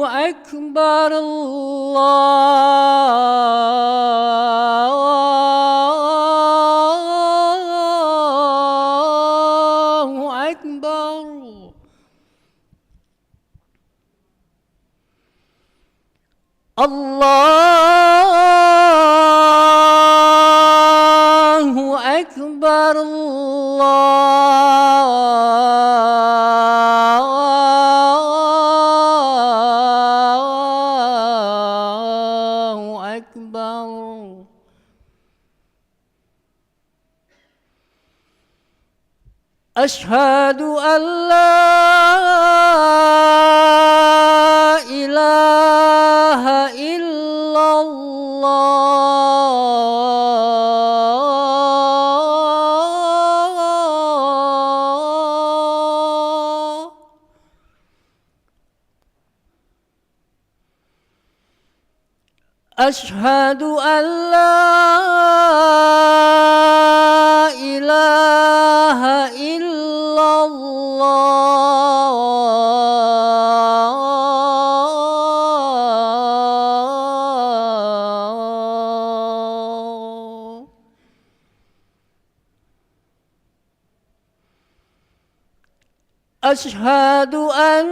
أكبر الله أكبر الله أكبر الله أكبر أشهد أن لا إله إلا الله أشهد أن لا إله إلا الله أشهد أن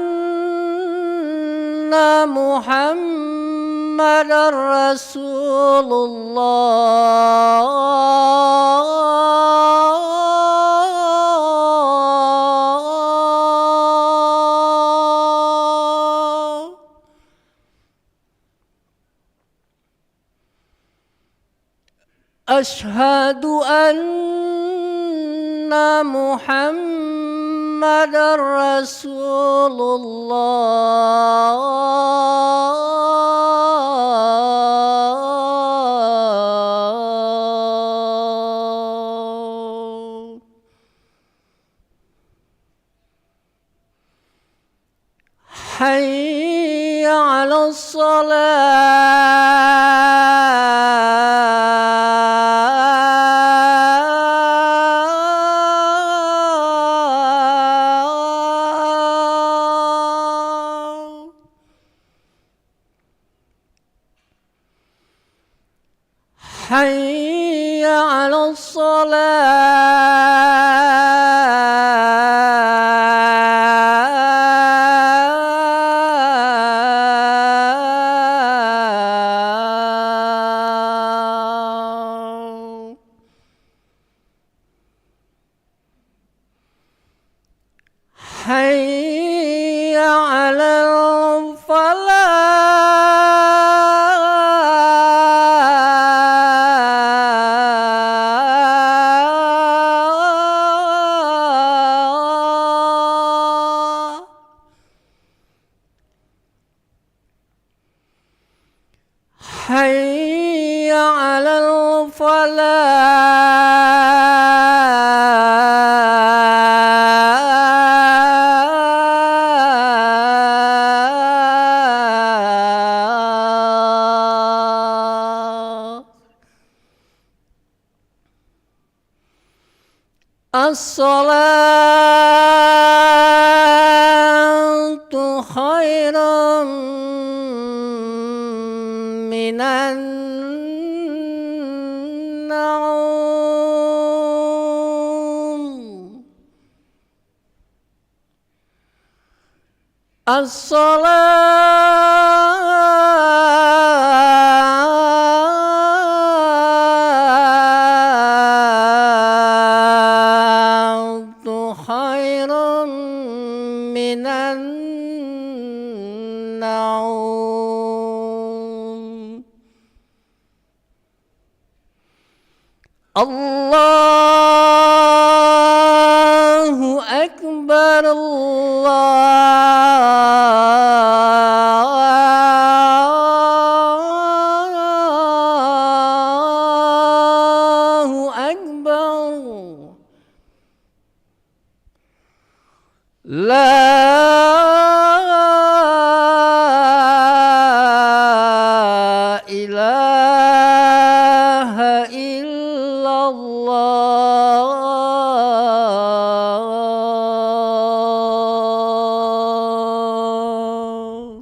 محمد رسول الله أشهد أن محمد رسول الله حي على الصلاة حي على الصلاة حي على الفلاح حي على الفلاح الصلاة خير من النوم الصلاة خير من النوم الله أكبر الله أكبر لا إله إلا الله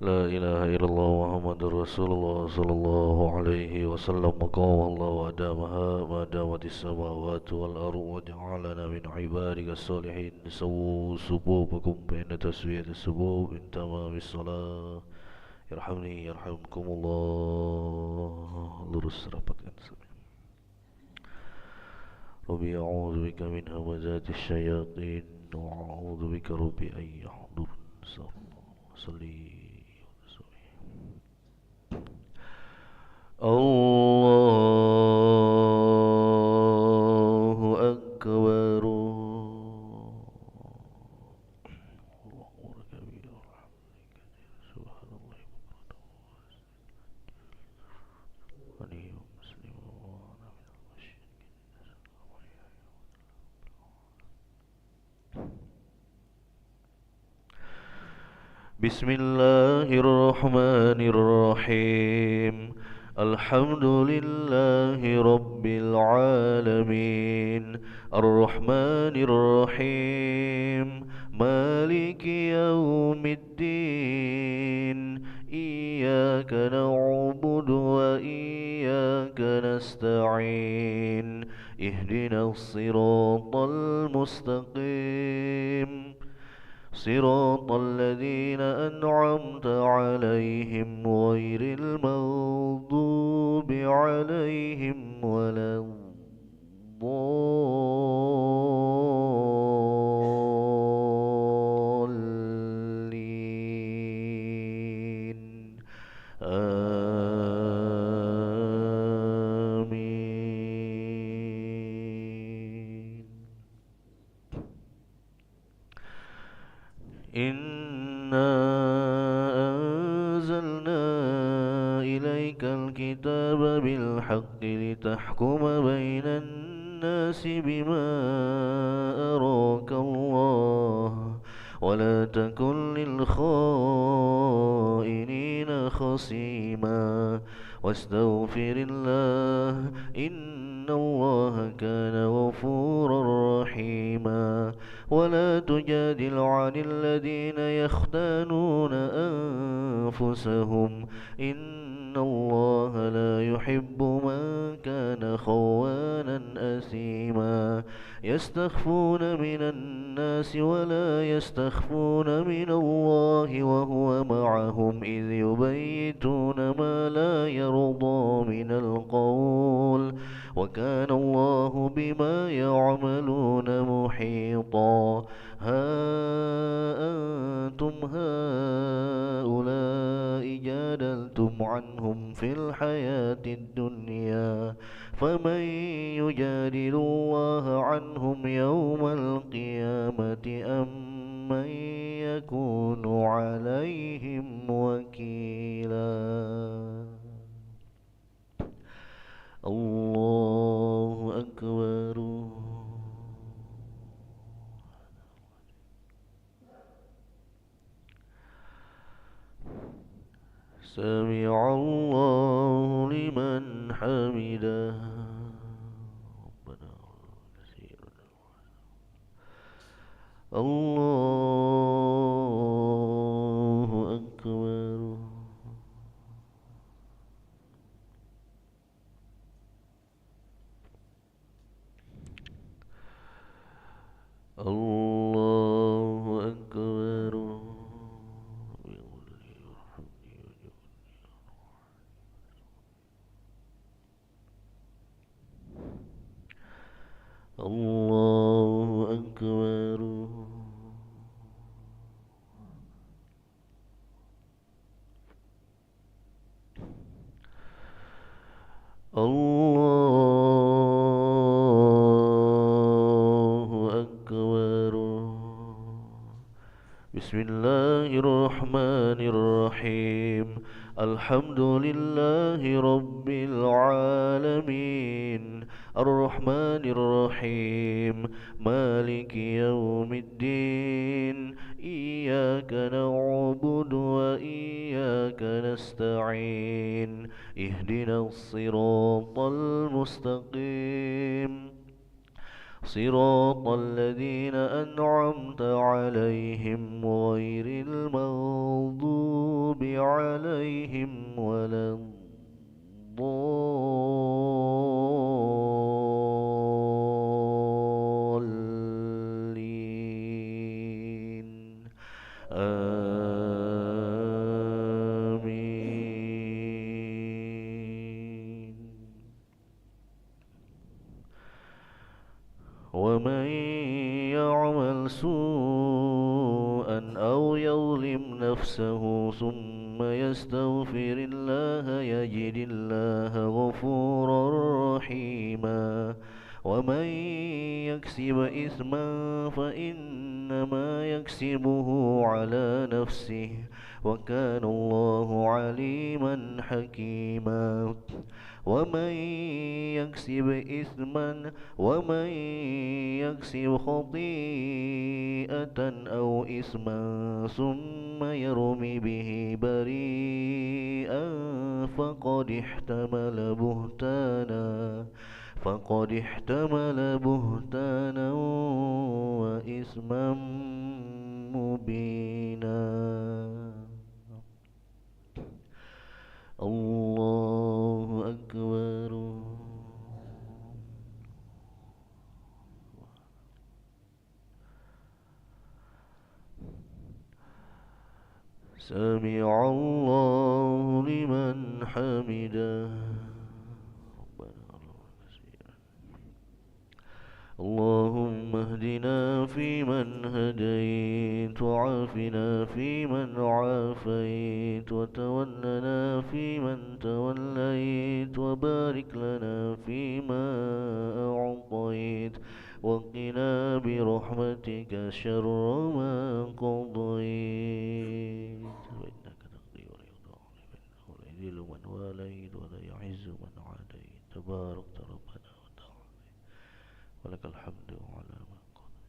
لا إله إلا الله محمد رسول الله صلى الله عليه وسلم مقام الله وأدامها ما دامت السماوات والأرض وجعلنا من عبادك الصالحين سووا صفوفكم بين تسوية الصفوف من تمام الصلاة يرحمني يرحمكم الله lurus rapatkan Rabbi a'udzu bika min hamazati syayatin wa a'udzu bika rabbi an yahdurun salli Allahu Akbar Bismillahirrahmanirrahim Alhamdulillahi Rabbil Alamin Ar-Rahmanir-Rahim Maliki Yawmiddin Iyyaka na'budu wa iyyaka nasta'in Ihdinas siratal mustaqim صراط الذين أنعمت عليهم غير المغضوب عليهم ولا الضالين Inna anzalna ilaikal kitaba bil haqqi litahkuma bainan nasi bima araka Allah wa la takun lil khainina khasima wastaghfirillah inna Allah kana ghafurar rahima ولا تجادل عن الذين يختانون أنفسهم إن الله لا يحب من كان خوانا أثيما يستخفون من الناس ولا يستخفون من الله وهو معهم إذ يبيتون ما لا يرضى من القول وكان الله بما يعملون محيطا ها أنتم هؤلاء جادلتم عنهم في الحياة الدنيا فمن يجادل الله عنهم يوم القيامة أم من يكون عليهم وكيلا الله أكبر سمع الله لمن حمده الله أكبر الله أكبر الله أكبر الله أكبر بسم الله الرحمن الرحيم الحمد لله رب العالمين الرحمن الرحيم مالك يوم الدين إياك نعبد وإياك نستعين اهدنا الصراط المستقيم صراط الذين أنعمت عليهم غير المغضوب عليهم ولا الضالين آمين. ومن يعمل سوءا أو يظلم نفسه ثم يستغفر الله يجد الله غفورا رحيما. ومن يكسب إثما فإنما يكسبه على نفسه وكان الله عليما حكيما. ومن يكسب خطيئة أو إثما ثم يرم به بريئا فقد احتمل بهتانا وإثما مبينا. الله أكبر. سمع الله لمن حمده. اللهم اهدنا فيمن هديت وعافنا فيمن عافيت وتولنا فيمن توليت وبارك لنا فيما أعطيت وقنا برحمتك شر ما قضيت فإنك تقضي ولا يقضى عليك إنه لا يذل من واليت ولا يعز من عاديت تباركت ربنا وتعالى ولك الحمد على ما قضيت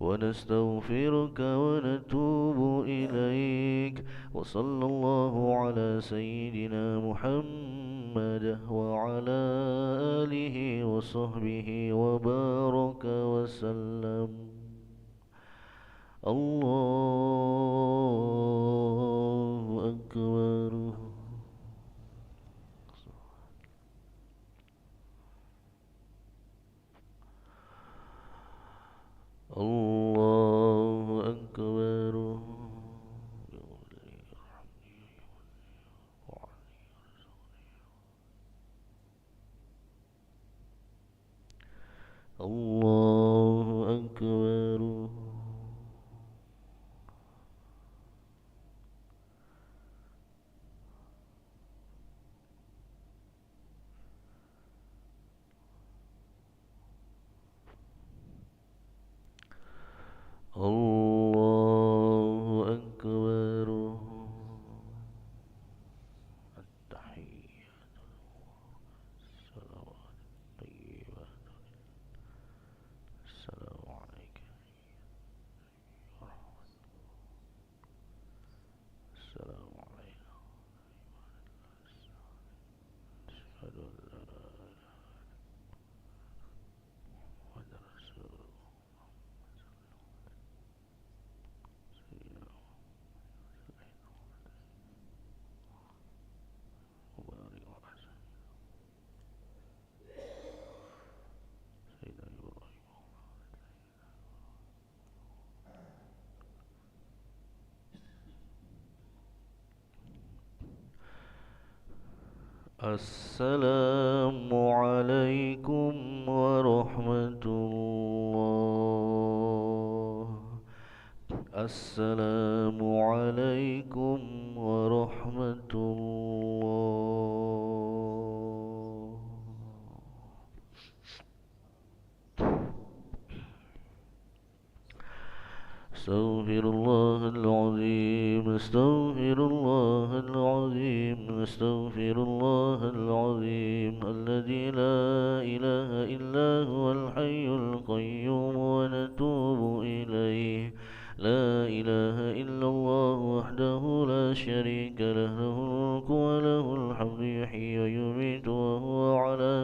ونستغفرك ونتوب إليك. وصلى الله على سيدنا محمد وعلى آله وصحبه وبارك وسلم. الله أكبر. الله أكبر. الله أكبر. الله أكبر. التحيات الصلوات الطيبات السلام عليك ورحمة السلام علينا أشهد أن لا إله إلا محمد رسول الله سيدنا وبارك على سيدنا إبراهيم. السلام عليكم ورحمة الله. السلام عليكم ورحمة الله. استغفر الله العظيم استغفر الله العظيم استغفر الله العظيم الذي لا إله إلا هو الحي القيوم ونتوب إليه. لا إله إلا الله وحده لا شريك له له الملك وله الحمد يحيي ويميت وهو على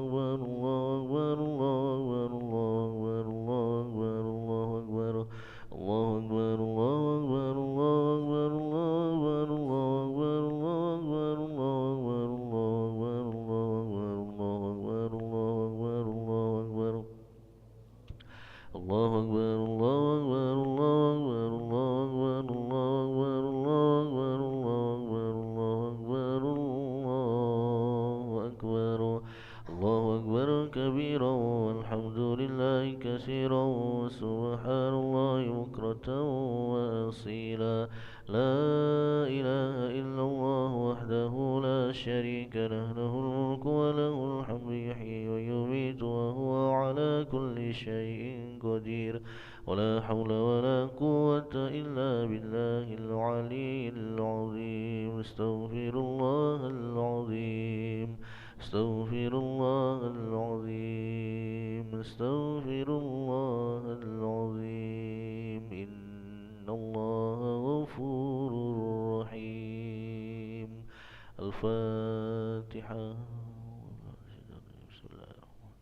وأصيلا لا إله إلا الله وحده لا شريك له له الملك وله الحمد يحيي ويميت وهو على كل شيء قدير ولا حول ولا قوة إلا بالله العلي العظيم استغفر الله العظيم استغفر الله العظيم استغفر الله العظيم إن الله غفور رحيم الفاتحة بسم الله الرحمن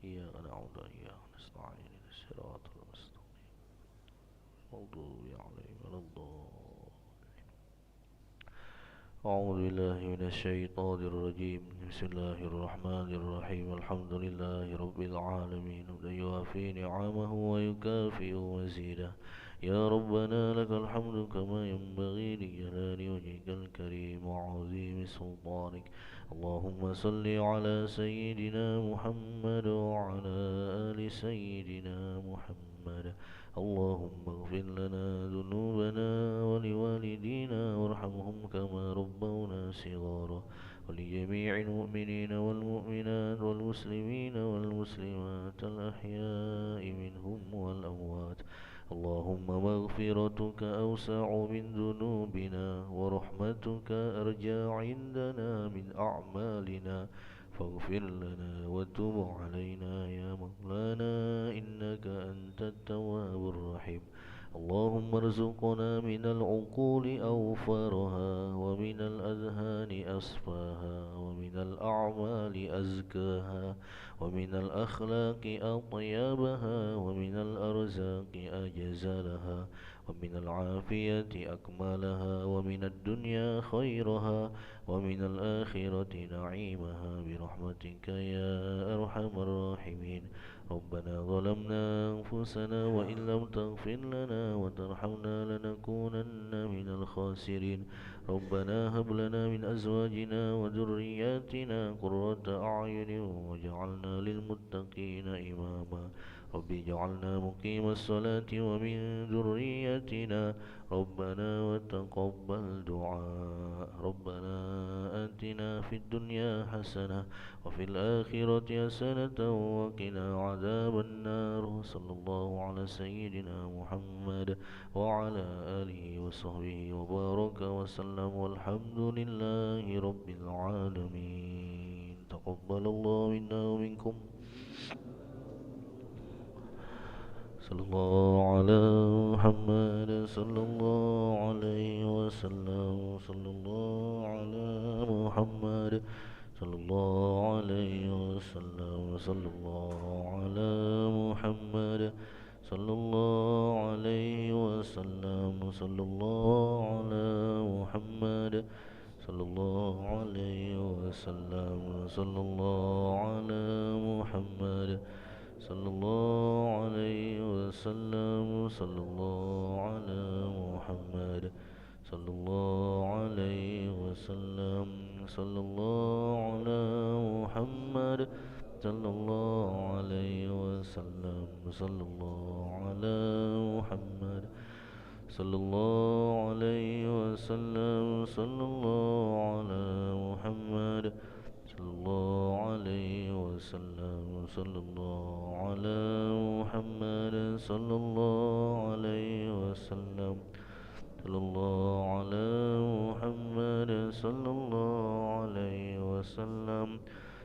إياك نعبد وإياك نستعين اهدنا الصراط المستقيم المغضوب عليهم ولا الضالين أعوذ بالله من الشيطان الرجيم بسم الله الرحمن الرحيم الحمد لله رب العالمين يوافي نعمه ويكافئ مزيده يا ربنا لك الحمد كما ينبغي لجلال وجهك الكريم وعظيم سلطانك اللهم صل على سيدنا محمد وعلى آل سيدنا محمد اللهم اغفر لنا ذنوبنا ولوالدينا وارحمهم كما ربونا صغارا ولجميع المؤمنين والمؤمنات والمسلمين والمسلمات الأحياء منهم والأموات اللهم مغفرتك أوسع من ذنوبنا ورحمتك أرجى عندنا من أعمالنا فاغفر لنا وتب علينا يا مولانا إنك أنت التواب الرحيم اللهم ارزقنا من العقول أوفرها ومن الأذهان أصفاها ومن الأعمال أزكاها ومن الأخلاق أطيبها ومن الأرزاق أجزلها ومن العافية أكملها ومن الدنيا خيرها ومن الآخرة نعيمها برحمتك يا أرحم الراحمين ربنا ظلمنا أنفسنا وإن لم تغفر لنا وترحمنا لنكونن من الخاسرين ربنا هب لنا من أزواجنا وذرياتنا قرة أعين واجعلنا للمتقين إماما رب اجعلنا مقيم الصلاة ومن ذريتنا ربنا وتقبل دعاء ربنا آتنا في الدنيا حسنة وفي الآخرة حسنة وقنا عذاب النار صلى الله على سيدنا محمد وعلى آله وصحبه وبارك وسلم والحمد لله رب العالمين تقبل الله منا ومنكم صلى الله على محمد صلى الله عليه وسلم صلى الله على محمد صلى الله عليه وسلم صلى الله على محمد صلى الله عليه وسلم صلى الله على محمد صلى الله عليه وسلم صلى الله على محمد صلى الله عليه وسلم صلى الله على محمد صلى الله عليه وسلم صلى الله على محمد صلى الله عليه وسلم صلى الله على محمد صلى الله عليه وسلم صلى الله على محمد صلى الله عليه وسلم صلى الله على محمد صلى الله عليه وسلم صلى الله على محمد صلى الله عليه وسلم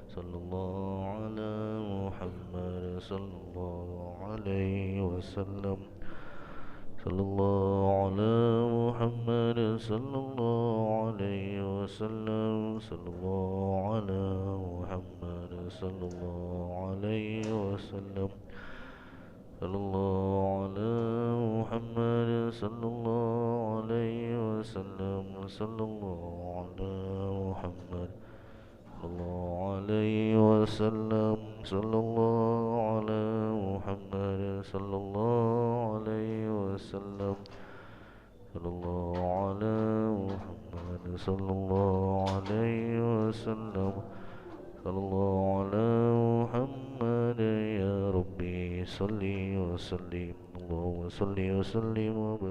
صلى الله على محمد صلى الله عليه وسلم صلى الله على محمد صلى الله عليه وسلم صلى الله على محمد صلى الله عليه وسلم صلى الله على محمد صلى الله عليه وسلم صلى الله على محمد صلى الله عليه وسلم صلى الله على محمد صلى الله عليه وسلم صلى الله على محمد صلى الله عليه وسلم صلى الله على محمد يا ربي صل وسلم اللهم صل وسلم وبارك